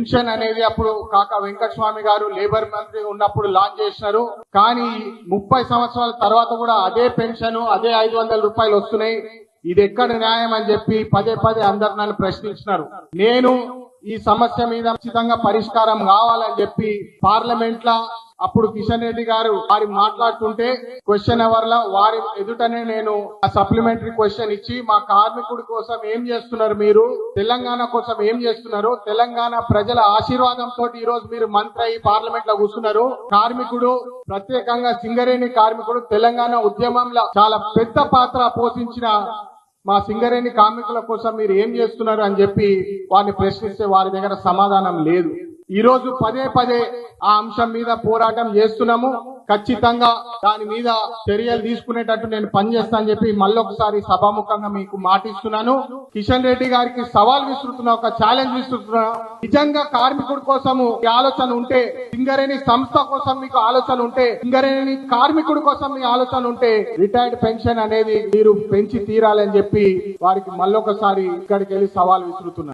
Pension అనేది అప్పుడు కాకా వెంకటస్వామి గారు లేబర్ మంత్రి ఉన్నప్పుడు లాంచ్ చేసినారు. కానీ 30 సంవత్సరాల తర్వాత కూడా అదే పెన్షన్ అదే 500 రూపాయలు వస్తున్నాయి. ఇది ఎక్కడ న్యాయం అని చెప్పి పదే అందరు నన్ను ప్రశ్నించినారు. నేను ఈ సమస్య మీద ఖచ్చితంగా పరిష్కారం కావాలని చెప్పి పార్లమెంట్ లా అప్పుడు కిషన్ రెడ్డి గారు వారి మాట్లాడుతుంటే క్వశ్చన్ అవర్ లా వారి ఎదుటనే నేను సప్లిమెంటరీ క్వశ్చన్ ఇచ్చి మా కార్మికుడి కోసం ఏం చేస్తున్నారు, మీరు తెలంగాణ కోసం ఏం చేస్తున్నారు, తెలంగాణ ప్రజల ఆశీర్వాదంతో ఈ రోజు మీరు మంత్రి అయ్యి పార్లమెంట్ లో కూర్చున్నారు. కార్మికుడు ప్రత్యేకంగా సింగరేణి కార్మికుడు తెలంగాణ ఉద్యమంలో చాలా పెద్ద పాత్ర పోషించిన మా సింగరేణి కార్మికుల కోసం మీరు ఏం చేస్తున్నారు అని చెప్పి వారిని ప్రశ్నిస్తే వారి దగ్గర సమాధానం లేదు. ఈ రోజు పదే ఆ అంశం మీద పోరాటం చేస్తున్నాము. ఖచ్చితంగా దాని మీద చర్యలు తీసుకునేటట్టు నేను పనిచేస్తానని చెప్పి మళ్ళొకసారి సభాముఖంగా మీకు మాటిస్తున్నాను. కిషన్ రెడ్డి గారికి సవాల్ విసురుతున్నా, ఒక ఛాలెంజ్ విసురుతున్నా. నిజంగా కార్మికుడి కోసము ఆలోచన ఉంటే, సింగరేణి సంస్థ కోసం మీకు ఆలోచన ఉంటే, సింగరేణి కార్మికుడి కోసం మీ ఆలోచన ఉంటే రిటైర్డ్ పెన్షన్ అనేది మీరు పెంచి తీరాలని చెప్పి వారికి మళ్ళొకసారి ఇక్కడికి వెళ్ళి సవాల్ విసురుతున్నా.